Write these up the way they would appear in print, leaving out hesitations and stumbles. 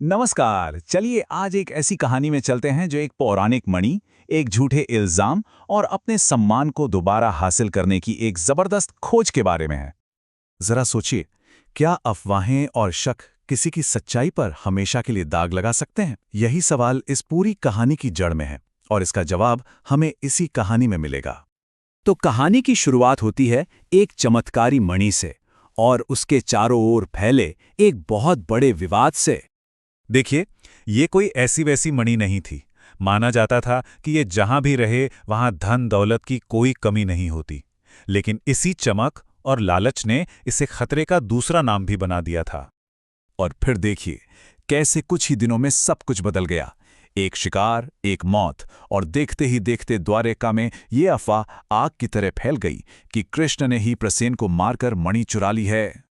नमस्कार। चलिए आज एक ऐसी कहानी में चलते हैं जो एक पौराणिक मणि, एक झूठे इल्जाम और अपने सम्मान को दोबारा हासिल करने की एक जबरदस्त खोज के बारे में है। जरा सोचिए, क्या अफवाहें और शक किसी की सच्चाई पर हमेशा के लिए दाग लगा सकते हैं? यही सवाल इस पूरी कहानी की जड़ में है और इसका जवाब हमें इसी कहानी में मिलेगा। तो कहानी की शुरुआत होती है एक चमत्कारी मणि से और उसके चारों ओर फैले एक बहुत बड़े विवाद से। देखिए, ये कोई ऐसी वैसी मणि नहीं थी। माना जाता था कि ये जहां भी रहे वहां धन दौलत की कोई कमी नहीं होती। लेकिन इसी चमक और लालच ने इसे खतरे का दूसरा नाम भी बना दिया था। और फिर देखिए कैसे कुछ ही दिनों में सब कुछ बदल गया। एक शिकार, एक मौत, और देखते ही देखते द्वारिका में ये अफवाह आग की तरह फैल गई कि कृष्ण ने ही प्रसेन को मारकर मणि चुरा ली है।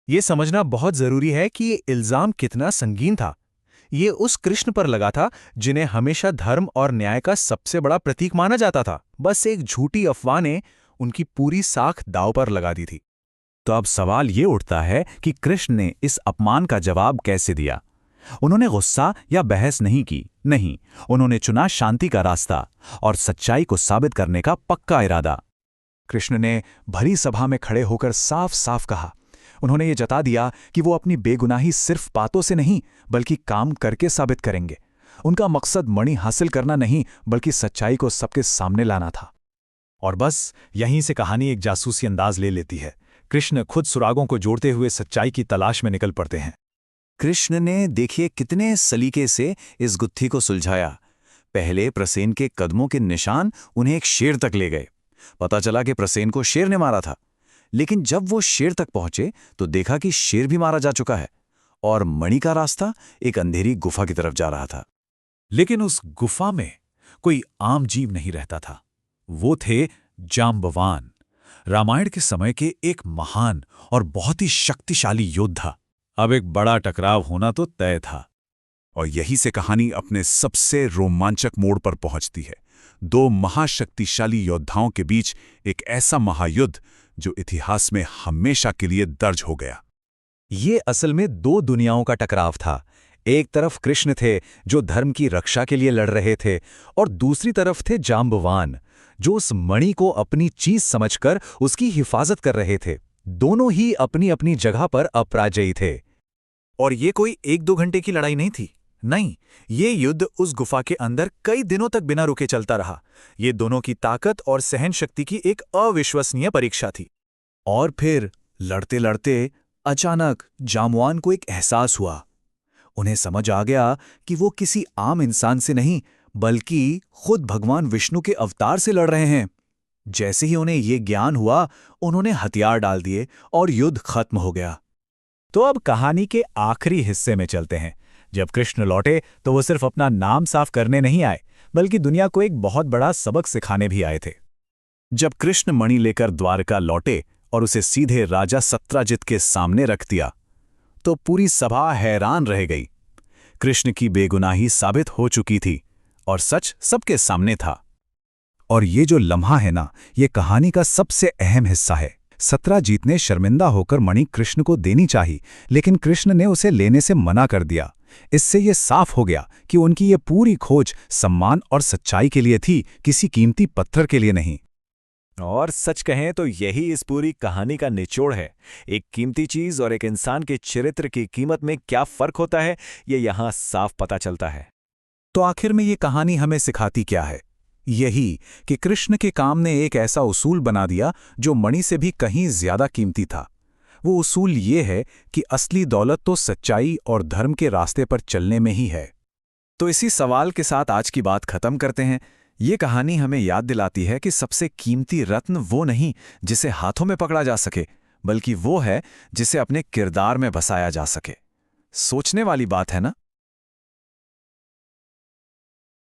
ये समझना बहुत जरूरी है कि ये इल्जाम कितना संगीन था। ये उस कृष्ण पर लगा था जिन्हें हमेशा धर्म और न्याय का सबसे बड़ा प्रतीक माना जाता था। बस एक झूठी अफवाह ने उनकी पूरी साख दांव पर लगा दी थी। तो अब सवाल ये उठता है कि कृष्ण ने इस अपमान का जवाब कैसे दिया। उन्होंने गुस्सा या बहस नहीं की, नहीं, उन्होंने चुना शांति का रास्ता और सच्चाई को साबित करने का पक्का इरादा। कृष्ण ने भरी सभा में खड़े होकर साफ साफ कहा। उन्होंने ये जता दिया कि वो अपनी बेगुनाही सिर्फ बातों से नहीं बल्कि काम करके साबित करेंगे। उनका मकसद मणि हासिल करना नहीं बल्कि सच्चाई को सबके सामने लाना था। और बस यहीं से कहानी एक जासूसी अंदाज ले लेती है। कृष्ण खुद सुरागों को जोड़ते हुए सच्चाई की तलाश में निकल पड़ते हैं। कृष्ण ने देखिए कितने सलीके से इस गुत्थी को सुलझाया। पहले प्रसेन के कदमों के निशान उन्हें एक शेर तक ले गए। पता चला कि प्रसेन को शेर ने मारा था, लेकिन जब वो शेर तक पहुंचे तो देखा कि शेर भी मारा जा चुका है और मणि का रास्ता एक अंधेरी गुफा की तरफ जा रहा था। लेकिन उस गुफा में कोई आम जीव नहीं रहता था। वो थे जांबवान, रामायण के समय के एक महान और बहुत ही शक्तिशाली योद्धा। अब एक बड़ा टकराव होना तो तय था। और यही से कहानी अपने सबसे रोमांचक मोड़ पर पहुंचती है। दो महाशक्तिशाली योद्धाओं के बीच एक ऐसा महायुद्ध जो इतिहास में हमेशा के लिए दर्ज हो गया। ये असल में दो दुनियाओं का टकराव था। एक तरफ कृष्ण थे जो धर्म की रक्षा के लिए लड़ रहे थे, और दूसरी तरफ थे जांबवान जो उस मणि को अपनी चीज समझकर उसकी हिफाजत कर रहे थे। दोनों ही अपनी अपनी जगह पर अपराजयी थे। और ये कोई 1-2 घंटे की लड़ाई नहीं थी। नहीं, ये युद्ध उस गुफा के अंदर कई दिनों तक बिना रुके चलता रहा। ये दोनों की ताकत और सहन शक्ति की एक अविश्वसनीय परीक्षा थी। और फिर लड़ते लड़ते अचानक जांबवान को एक एहसास हुआ। उन्हें समझ आ गया कि वो किसी आम इंसान से नहीं बल्कि खुद भगवान विष्णु के अवतार से लड़ रहे हैं। जैसे ही उन्हें ये ज्ञान हुआ, उन्होंने हथियार डाल दिए और युद्ध खत्म हो गया। तो अब कहानी के आखिरी हिस्से में चलते हैं। जब कृष्ण लौटे तो वो सिर्फ अपना नाम साफ करने नहीं आए बल्कि दुनिया को एक बहुत बड़ा सबक सिखाने भी आए थे। जब कृष्ण मणि लेकर द्वारका लौटे और उसे सीधे राजा सत्राजित के सामने रख दिया तो पूरी सभा हैरान रह गई। कृष्ण की बेगुनाही साबित हो चुकी थी और सच सबके सामने था। और ये जो लम्हा है ना, ये कहानी का सबसे अहम हिस्सा है। सत्राजित ने शर्मिंदा होकर मणि कृष्ण को देनी चाहिए, लेकिन कृष्ण ने उसे लेने से मना कर दिया। इससे ये साफ हो गया कि उनकी ये पूरी खोज सम्मान और सच्चाई के लिए थी, किसी कीमती पत्थर के लिए नहीं। और सच कहें तो यही इस पूरी कहानी का निचोड़ है। एक कीमती चीज और एक इंसान के चरित्र की कीमत में क्या फर्क होता है, ये यहां साफ पता चलता है। तो आखिर में ये कहानी हमें सिखाती क्या है? यही कि कृष्ण के काम ने एक ऐसा उसूल बना दिया जो मणि से भी कहीं ज्यादा कीमती था। वो उसूल ये है कि असली दौलत तो सच्चाई और धर्म के रास्ते पर चलने में ही है। तो इसी सवाल के साथ आज की बात खत्म करते हैं। ये कहानी हमें याद दिलाती है कि सबसे कीमती रत्न वो नहीं जिसे हाथों में पकड़ा जा सके, बल्कि वो है जिसे अपने किरदार में बसाया जा सके। सोचने वाली बात है ना?